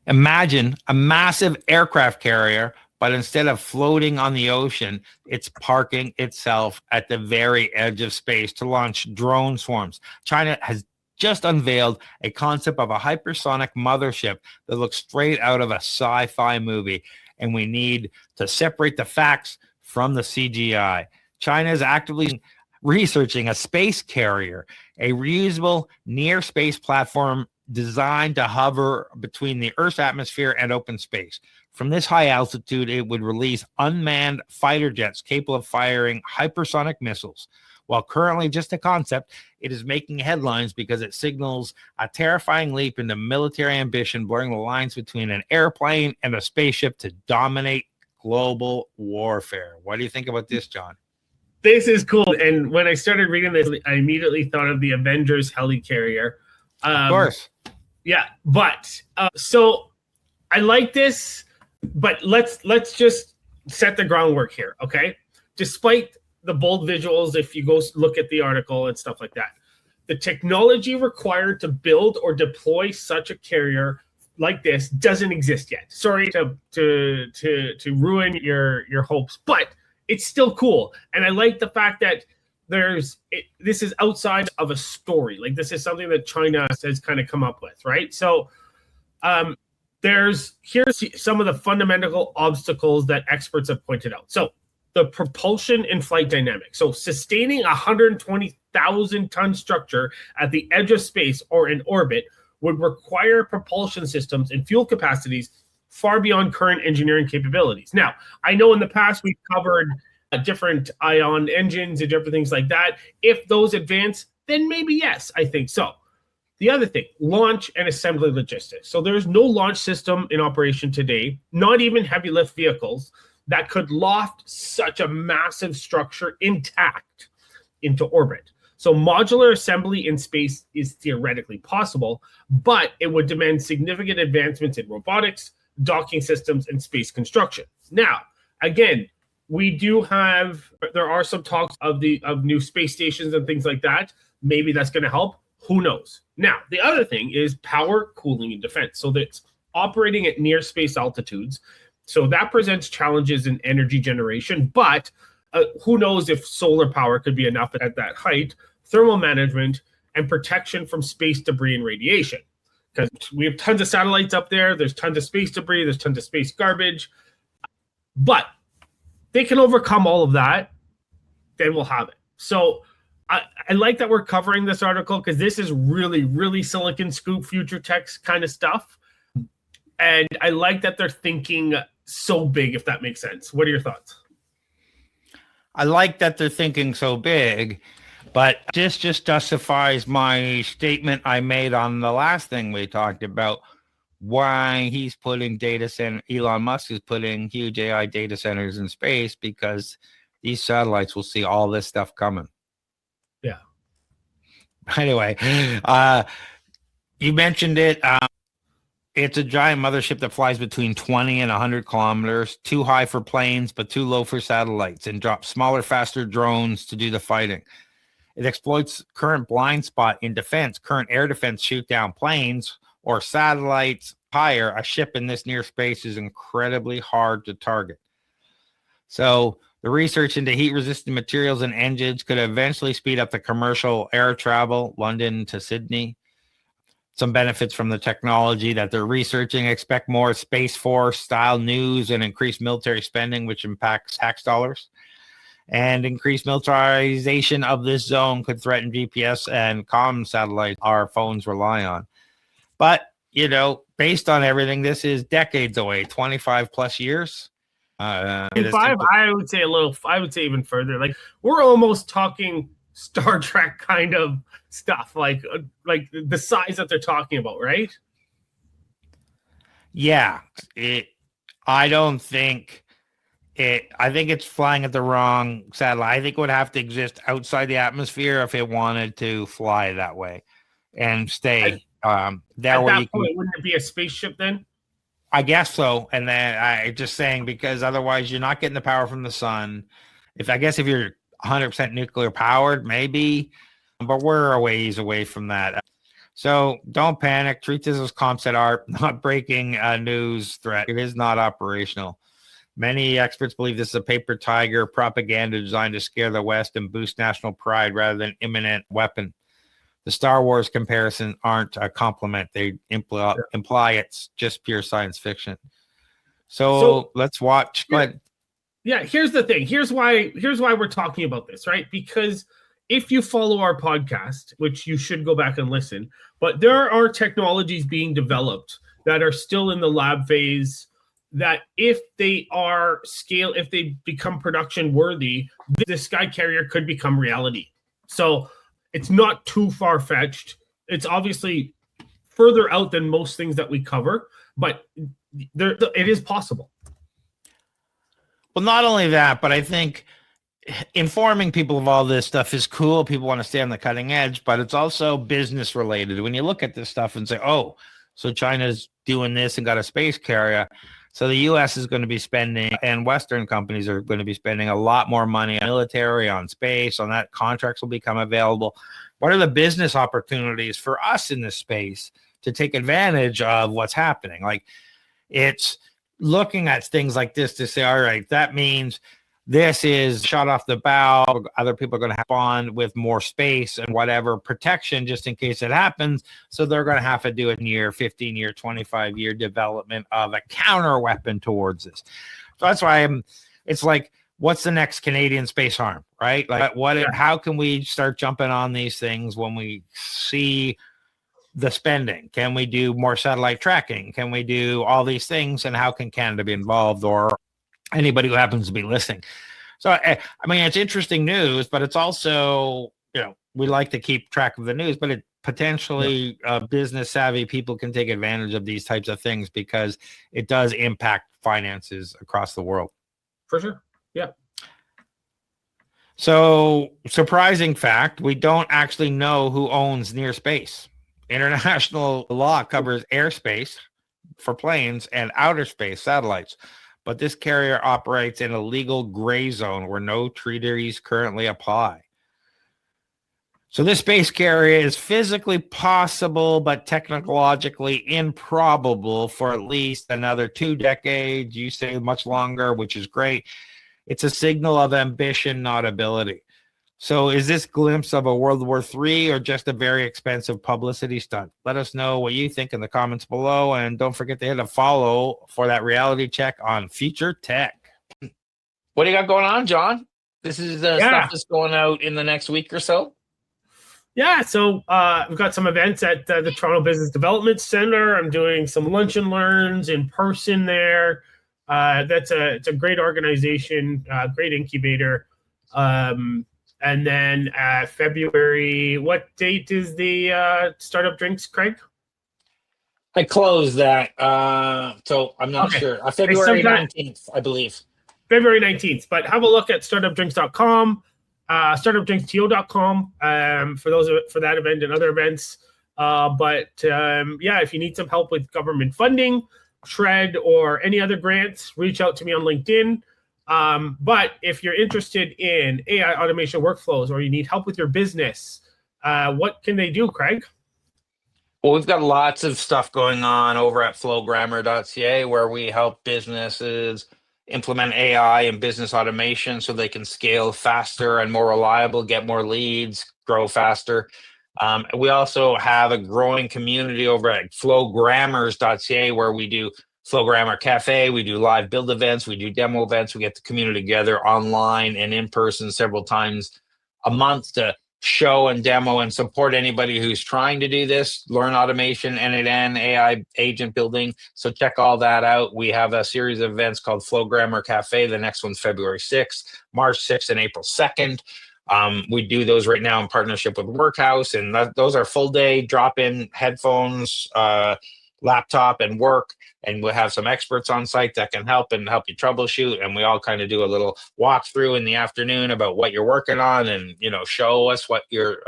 Imagine a massive aircraft carrier, but instead of floating on the ocean, it's parking itself at the very edge of space to launch drone swarms. China has just unveiled a concept of a hypersonic mothership that looks straight out of a sci-fi movie, and we need to separate the facts from the CGI. China is actively researching a space carrier, a reusable near space platform designed to hover between the Earth's atmosphere and open space. From this high altitude, it would release unmanned fighter jets capable of firing hypersonic missiles. While currently just a concept, it is making headlines because it signals a terrifying leap into military ambition, blurring the lines between an airplane and a spaceship to dominate global warfare. What do you think about this, John? This is cool. And when I started reading this, I immediately thought of the Avengers helicarrier. Of course. Yeah, but so I like this, but let's just set the groundwork here, okay? Despite the bold visuals, if you go look at the article and stuff like that, the technology required to build or deploy such a carrier like this doesn't exist yet. Sorry to ruin your hopes, but it's still cool, and I like the fact that this is outside of a story. Like, this is something that China has kind of come up with, right? So here's some of the fundamental obstacles that experts have pointed out. So the propulsion and flight dynamics. So sustaining a 120,000 ton structure at the edge of space or in orbit would require propulsion systems and fuel capacities far beyond current engineering capabilities. Now, I know in the past we've covered different ion engines and different things like that. If those advance, then maybe yes, I think so. The other thing, launch and assembly logistics. So there's no launch system in operation today, not even heavy lift vehicles, that could loft such a massive structure intact into orbit. So modular assembly in space is theoretically possible, but it would demand significant advancements in robotics, docking systems, and space construction. Now, again, there are some talks of new space stations and things like that. Maybe that's going to help. Who knows? Now, the other thing is power, cooling, and defense. So that's operating at near space altitudes. So that presents challenges in energy generation, but who knows if solar power could be enough at that height, thermal management, and protection from space debris and radiation. Because we have tons of satellites up there. There's tons of space debris. There's tons of space garbage. But they can overcome all of that, then we'll have it. So I like that we're covering this article because this is really, really Silicon Scoop future tech kind of stuff. And I like that they're thinking so big, if that makes sense. What are your thoughts? I like that they're thinking so big, but this just justifies my statement I made on the last thing we talked about, why he's putting Elon Musk is putting huge AI data centers in space, because these satellites will see all this stuff coming. Yeah. Anyway, you mentioned it. It's a giant mothership that flies between 20 and 100 kilometers, too high for planes, but too low for satellites, and drops smaller, faster drones to do the fighting. It exploits current blind spot in defense. Current air defense shoot down planes or satellites higher. A ship in this near space is incredibly hard to target. So the research into heat-resistant materials and engines could eventually speed up the commercial air travel, London to Sydney. Some benefits from the technology that they're researching: expect more Space Force style news and increased military spending, which impacts tax dollars. And increased militarization of this zone could threaten GPS and comm satellites our phones rely on. But, based on everything, this is decades away, 25 plus years. 25, I would say even further. Like, we're almost talking Star Trek kind of stuff, like the size that they're talking about, right? Yeah, I think it's flying at the wrong satellite. I think it would have to exist outside the atmosphere if it wanted to fly that way and stay wouldn't it be a spaceship then? I guess so. And then I just saying, because otherwise you're not getting the power from the sun. If you're 100% nuclear powered, maybe, but we're a ways away from that. So don't panic. Treat this as concept art, not breaking news threat. It is not operational. Many experts believe this is a paper tiger propaganda designed to scare the West and boost national pride rather than imminent weapon. The Star Wars comparison aren't a compliment. They imply it's just pure science fiction. So let's watch. Go ahead. Yeah, here's the thing. Here's why we're talking about this, right? Because if you follow our podcast, which you should go back and listen, but there are technologies being developed that are still in the lab phase that if they become production worthy, the Sky Carrier could become reality. So it's not too far-fetched. It's obviously further out than most things that we cover, but it is possible. Well, not only that, but I think informing people of all this stuff is cool. People want to stay on the cutting edge, but it's also business related. When you look at this stuff and say, oh, so China's doing this and got a space carrier, so the U.S. is going to be spending, and Western companies are going to be spending a lot more money on military, on space, on that. Contracts will become available. What are the business opportunities for us in this space to take advantage of what's happening? Like, it's looking at things like this to say, all right, that means this is shot off the bow. Other people are going to have on with more space and whatever protection just in case it happens. So they're going to have to do a 15-year, 25-year development of a counter weapon towards this. So that's why it's like, what's the next Canadian space arm, right? Like, how can we start jumping on these things when we see the spending? Can we do more satellite tracking? Can we do all these things? And how can Canada be involved, or anybody who happens to be listening? So, I mean, it's interesting news, but it's also, we like to keep track of the news, but it potentially business savvy people can take advantage of these types of things because it does impact finances across the world. For sure. Yeah. So, surprising fact, we don't actually know who owns near space. International law covers airspace for planes and outer space satellites, but this carrier operates in a legal gray zone where no treaties currently apply. So this space carrier is physically possible, but technologically improbable for at least another 2 decades. You say much longer, which is great. It's a signal of ambition, not ability. So is this glimpse of a World War III or just a very expensive publicity stunt? Let us know what you think in the comments below. And don't forget to hit a follow for that reality check on Future Tech. What do you got going on, John? This is the stuff that's going out in the next week or so. Yeah, so we've got some events at the Toronto Business Development Center. I'm doing some lunch and learns in person there. It's a great organization, great incubator. And then February, what date is the Startup Drinks, Craig? I closed that, so I'm not sure. February 19th, I believe. February 19th, but have a look at startupdrinks.com, startupdrinksto.com for that event and other events. If you need some help with government funding, SHRED, or any other grants, reach out to me on LinkedIn. But if you're interested in AI automation workflows or you need help with your business, what can they do, Craig? Well, we've got lots of stuff going on over at flowgrammer.ca where we help businesses implement AI and business automation so they can scale faster and more reliable, get more leads, grow faster. We also have a growing community over at flowgrammers.ca where we do Flow Grammar Cafe, we do live build events, we do demo events, we get the community together online and in person several times a month to show and demo and support anybody who's trying to do this, learn automation, end-to-end AI agent building. So check all that out. We have a series of events called Flow Grammar Cafe. The next one's February 6th, March 6th, and April 2nd. We do those right now in partnership with Workhouse, and those are full day drop-in headphones, laptop, and work. And we'll have some experts on site that can help you troubleshoot. And we all kind of do a little walkthrough in the afternoon about what you're working on and, show us what you're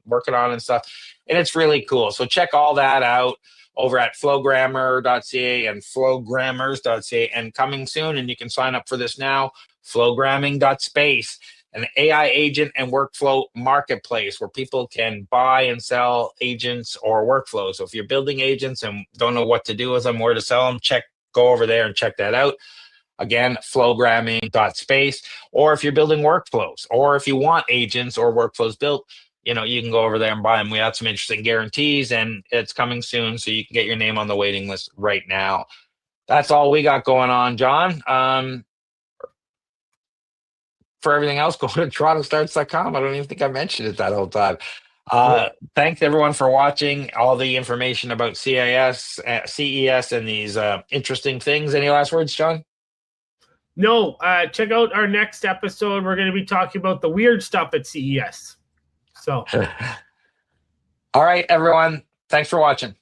working on and stuff. And it's really cool. So check all that out over at flowgrammer.ca and flowgrammers.ca, and coming soon. And you can sign up for this now, flowgramming.space. an AI agent and workflow marketplace where people can buy and sell agents or workflows. So if you're building agents and don't know what to do with them, where to sell them, go over there and check that out. Again, flowgramming.space. Or if you're building workflows, or if you want agents or workflows built, you can go over there and buy them. We have some interesting guarantees, and it's coming soon, so you can get your name on the waiting list right now. That's all we got going on, John. For everything else, go to torontostarts.com. I don't even think I mentioned it that whole time. Thanks everyone for watching. All the information about CES, and these interesting things. Any last words, John? No, check out our next episode. We're going to be talking about the weird stuff at CES. So, all right, everyone. Thanks for watching.